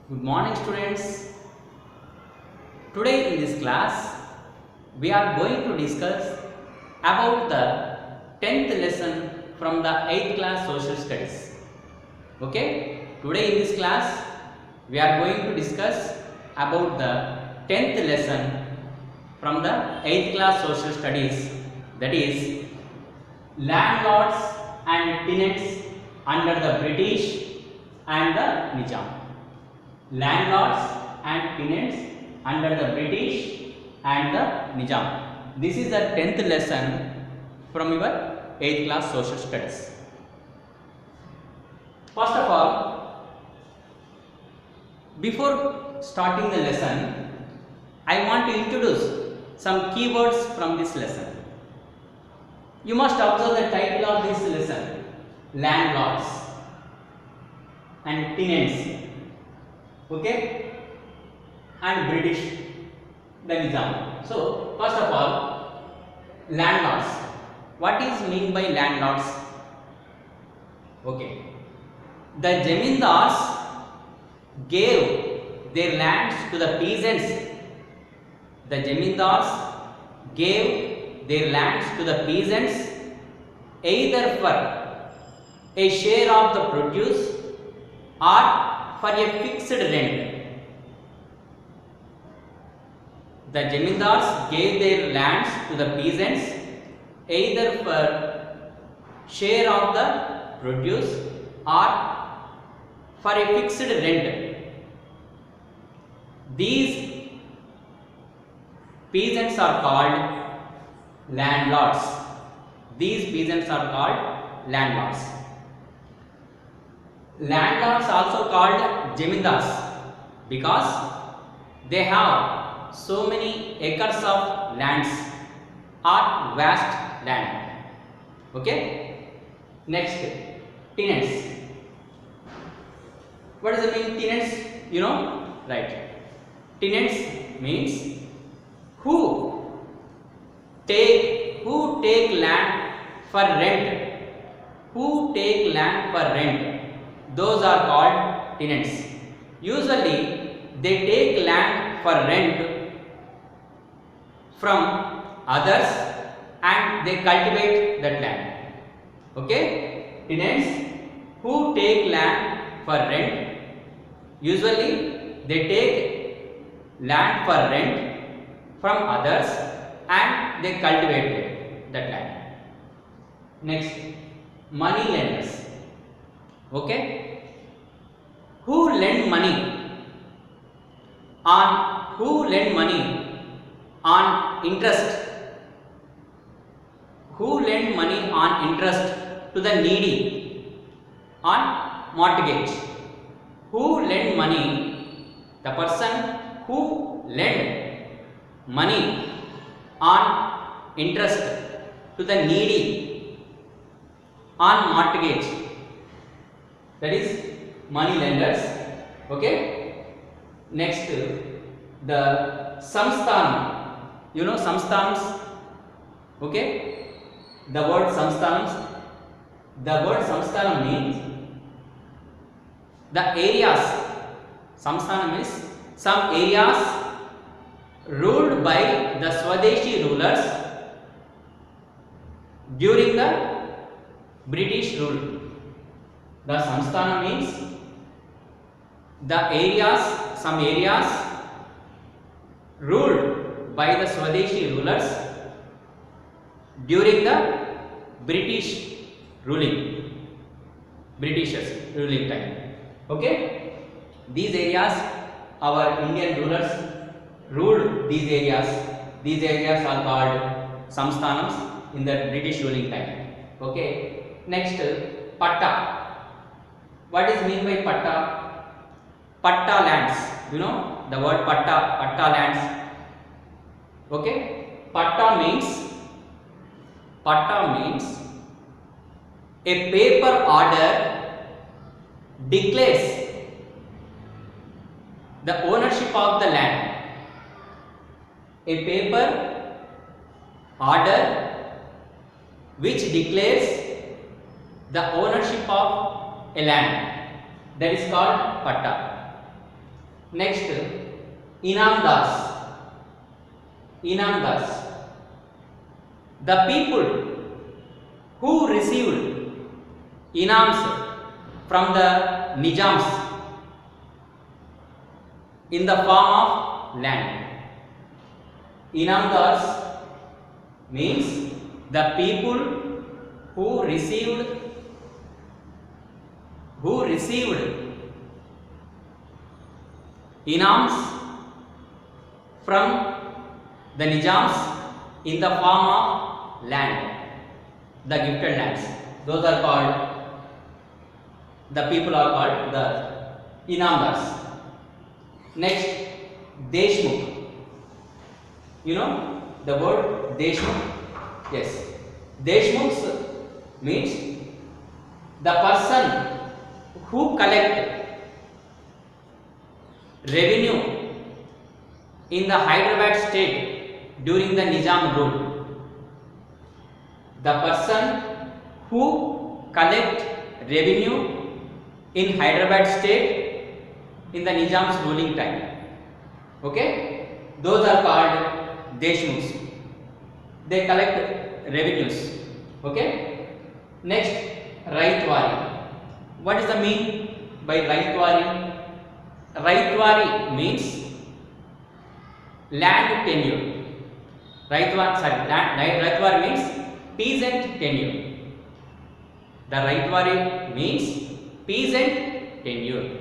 Good morning, students. Today in this class, we are going to discuss about the 10th lesson from the 8th class social studies. Okay? Today in this class, we are going to discuss about the 10th lesson from the 8th class social studies, that is landlords and tenants under the British and the Nizam. Landlords and tenants under the British and the Nizam. This is the 10th lesson from your 8th class social studies. First of all, before starting the lesson, I want to introduce some keywords from this lesson. You must observe the title of this lesson: landlords and tenants. Okay, and British, the Nizam. So first of all, landlords. What is mean by landlords? Okay, the Zamindars gave their lands to the peasants. The Zamindars gave their lands to the peasants either for a share of the produce or for a fixed rent. The Zamindars gave their lands to the peasants either for share of the produce or for a fixed rent. These peasants are called landlords. These peasants are called landlords. Landlords also called Zamindars because they have so many acres of lands or vast land. Okay. Next, tenants. What does it mean, tenants? You know, right? Tenants means who take land for rent. Who take land for rent? Those are called tenants. Usually, they take land for rent from others and they cultivate that land. Okay? Tenants who take land for rent, usually they take land for rent from others and they cultivate that land. Next, money lenders. Okay, who lend money on interest? Who lend money on interest to the needy on mortgage? Who lend money? The person who lend money on interest to the needy on mortgage, that is money lenders. Okay. Next, the samsthanam. You know samsthanams. Okay. The word samsthanams. The word samsthanam means the areas. Samsthanam means some areas ruled by the Swadeshi rulers during the British rule. The samsthana means the areas, some areas ruled by the Swadeshi rulers during the Britishers ruling time. Okay, these areas, our Indian rulers ruled these areas. These areas are called samsthanams in the British ruling time. Okay, next, patta. What is mean by patta? Patta lands. You know the word patta lands. Okay, patta means a paper order declares the ownership of the land. A paper order which declares the ownership of a land, that is called patta. Next, Inamdars. Inamdars. The people who received inams from the Nizams in the form of land. Inamdars means the people who received inams from the Nizams in the form of land, the gifted lands. Those are called, the people are called the Inamdars. Next, Deshmukh. You know the word Deshmukh? Yes. Deshmukhs means the person who collect revenue in the Hyderabad state during the Nizam rule. The person who collect revenue in Hyderabad state in the Nizam's ruling time. Okay, those are called Deshmukhs. They collect revenues. Okay. Next, Raitwari. What is the mean by Raitwari? Raitwari means land tenure. Raitwari means peasant tenure. The Raitwari means peasant tenure.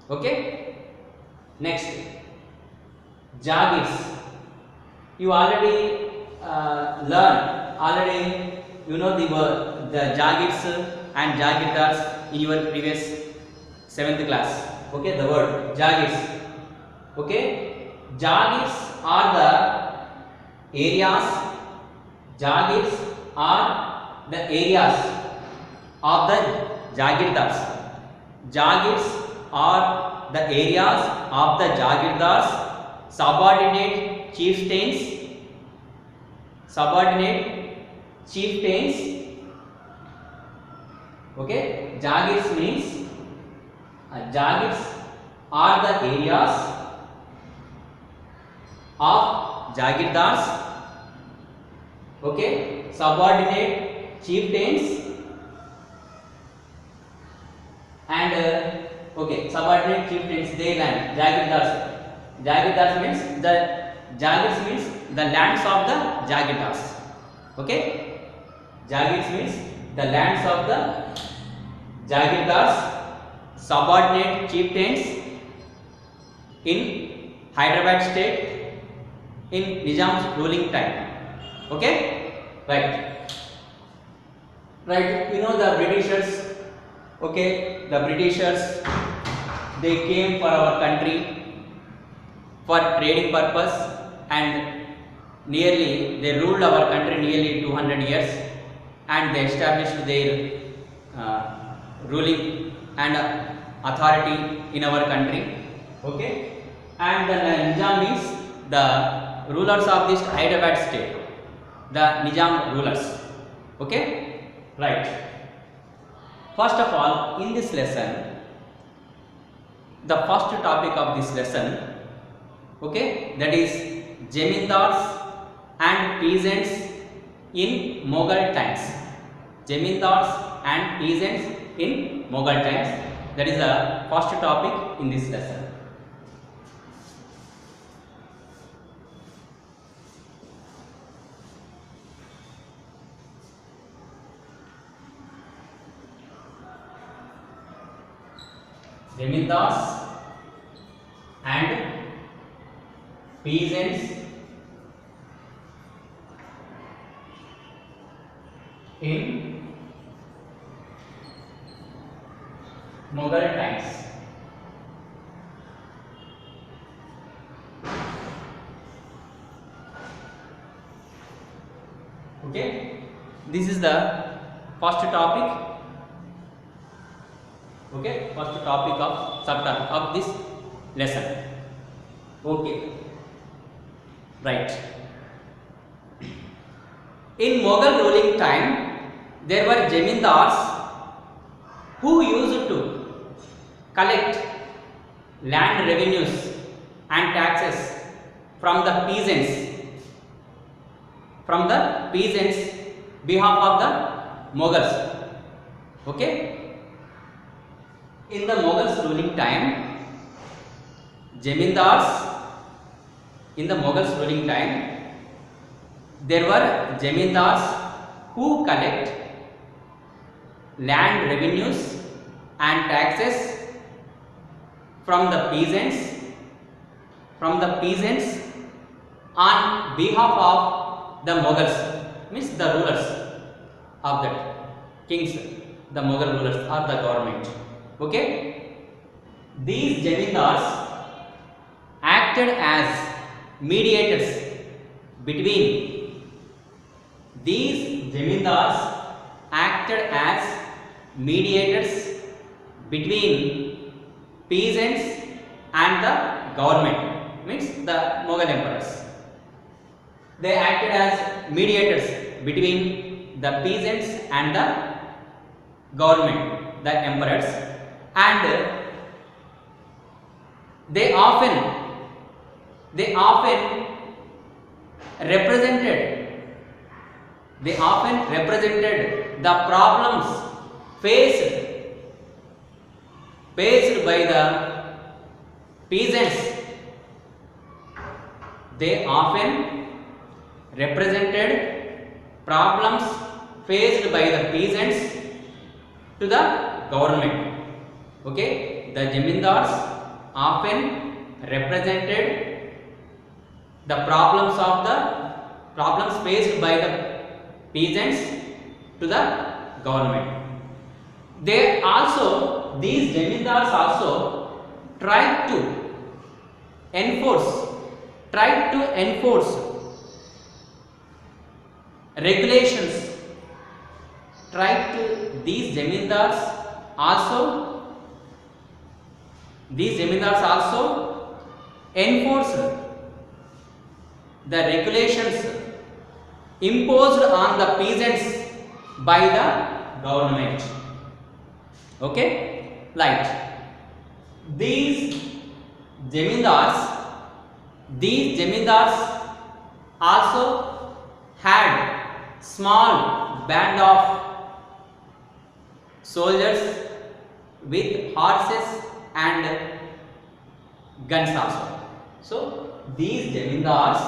Okay. Next, Jagirs. You already you know the Jagirs and Jagirdars in your previous 7th class. Okay, the word Jagirs. Okay, Jagirs are the areas. Jagirs are the areas of the Jagirdars. Jagirs are the areas of the Jagirdars, subordinate chieftains. Okay, Jagirs means Jagirs are the areas of Jagirdars. Okay, subordinate chieftains and subordinate chieftains, they land. Jagirdars means the lands of the Jagirdars. Okay, Jagirs means the lands of the Jagirdars, subordinate chieftains in Hyderabad state in Nizam's ruling time. Okay, right. You know the Britishers. Okay, the Britishers, they came for our country for trading purpose, and they ruled our country nearly 200 years, and they established their ruling and authority in our country. Okay, and the Nizam means the rulers of this Hyderabad state, the Nizam rulers. Okay, right. First of all, in this lesson, the first topic of this lesson, okay, that is Zamindars and peasants in Mughal times. Zamindars and peasants in Mughal times. That is the first topic in this lesson. Zamindars and peasants in Mughal times. Okay, this is the first topic. Okay, first topic of subtopic of this lesson. Okay, right. In Mughal ruling time, there were Zamindars who used to collect land revenues and taxes from the peasants behalf of the Mughals. Okay, in the Mughals ruling time, Jamindars, in the Mughals ruling time, there were Jamindars who collect land revenues and taxes from the peasants on behalf of the Mughals, means the rulers of that kings, the Mughal rulers or the government. Okay, these Jamindars acted as mediators between peasants and the government, means the Mughal emperors. They acted as mediators between the peasants and the government, the emperors, and they often represented the problems faced by the peasants. They often represented problems faced by the peasants to the government. Okay, the Jamindars often represented the problems faced by the peasants to the government. These Jamindars also tried to enforce regulations. These Jamindars also enforced the regulations imposed on the peasants by the government. Okay, right. These Jamindars also had small band of soldiers with horses and guns also. So these Jamindars,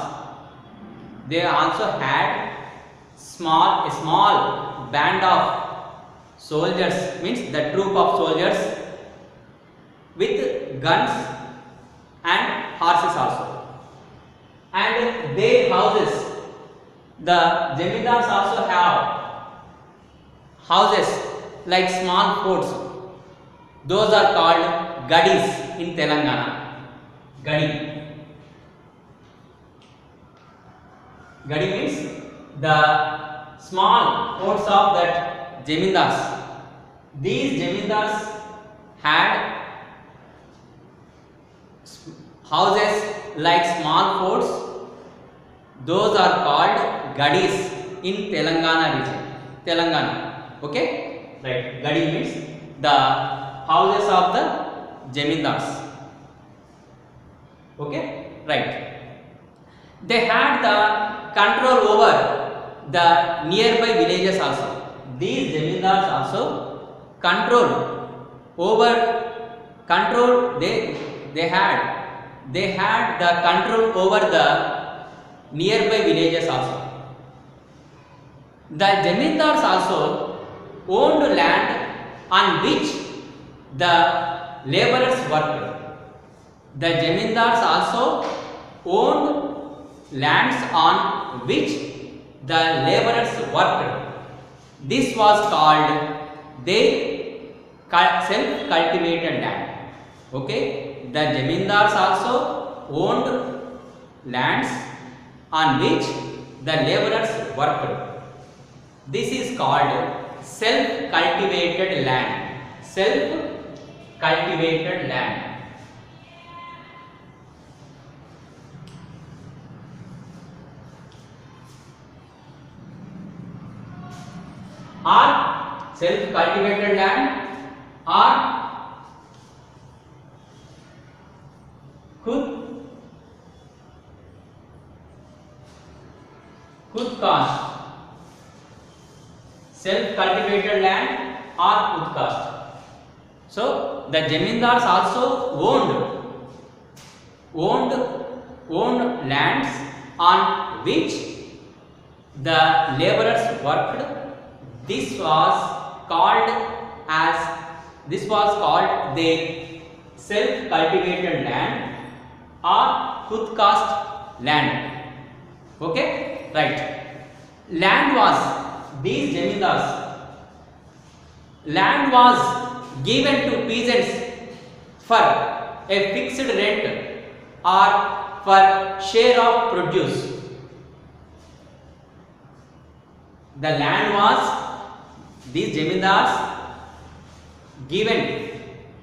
they also had a small band of soldiers, means the troop of soldiers with guns and horses also, and their houses. The Jamindars also have houses like small forts. Those are called gadis in Telangana. Gadi means the small forts of that Jamindars. These Jamindars had houses like small forts. Those are called gadis in Telangana region. Okay, right. Gadi means the houses of the Jamindars. Okay, right. They had the control over the nearby villages also. These Jamindars also they had the control over the nearby villages also. The Jamindars also owned land on which the laborers worked. The Jamindars also owned lands on which the laborers worked. This was called their self-cultivated land. Okay, the Jamindars also owned lands on which the laborers worked. This is called self-cultivated land. Self-cultivated land. Or self-cultivated land or खुद cast, self cultivated land or khud caste. So the zamindars also owned lands on which the laborers worked. This was called their self cultivated land or khud caste land. Okay, right. Land was given to peasants for a fixed rent or for share of produce. The land was these zamindars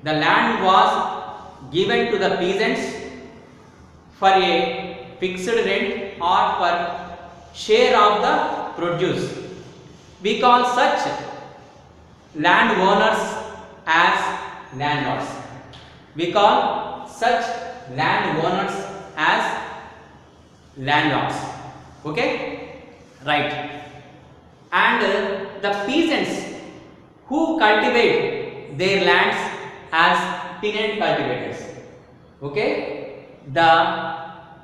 the land was given to the peasants for a fixed rent or for share of the produce. We call such landowners as landlords. We call such landowners as landlords. Okay, right. And the peasants who cultivate their lands as tenant cultivators. Okay, the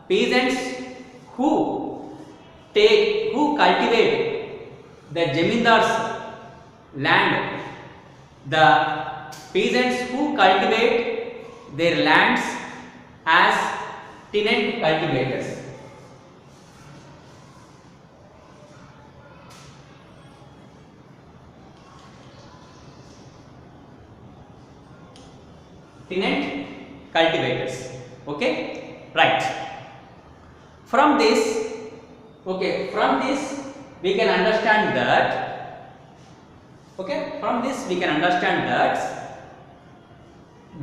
peasants who cultivate the zamindars land, the peasants who cultivate their lands as tenant cultivators. Tenant cultivators. Okay, right. From this we can understand that. From this we can understand that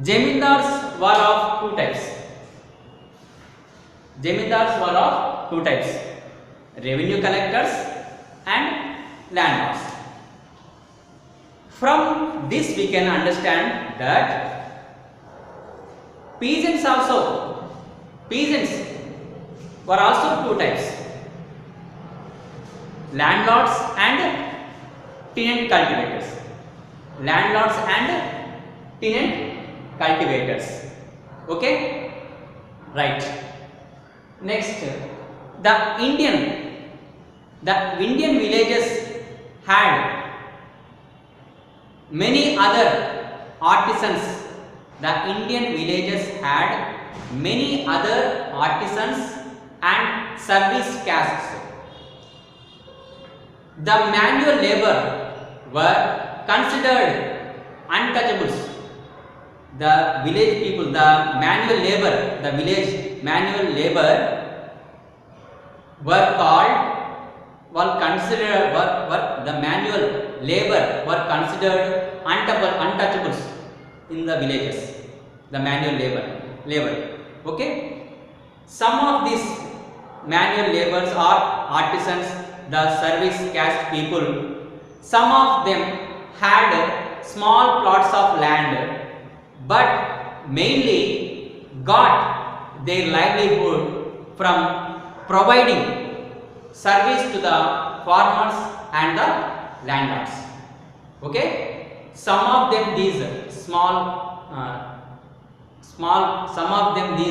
zamindars were of two types. Zamindars were of two types: revenue collectors and landlords. From this we can understand that peasants were also two types: landlords and tenant cultivators. Landlords and tenant cultivators. Okay, right. Next, the Indian villages had many other artisans. The Indian villages had many other artisans and service castes. The manual labor were considered untouchables. The village people, the village manual labor were considered untouchables in the villages. The manual labor. Okay. Some of these manual laborers are artisans, the service caste people. Some of them had small plots of land, but mainly got their livelihood from providing service to the farmers and the landlords. Okay, some of them these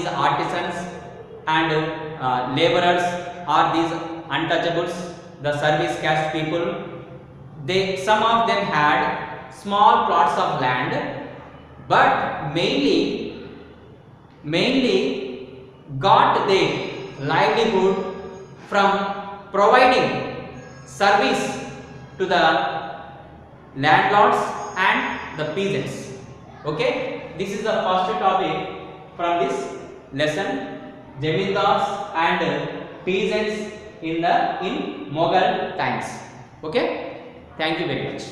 artisans and laborers are these untouchables, the service caste people. Some of them had small plots of land, but mainly got their livelihood from providing service to the landlords and the peasants. Okay, this is the first topic from this lesson: zamindars and peasants in Mughal times. Okay, thank you very much.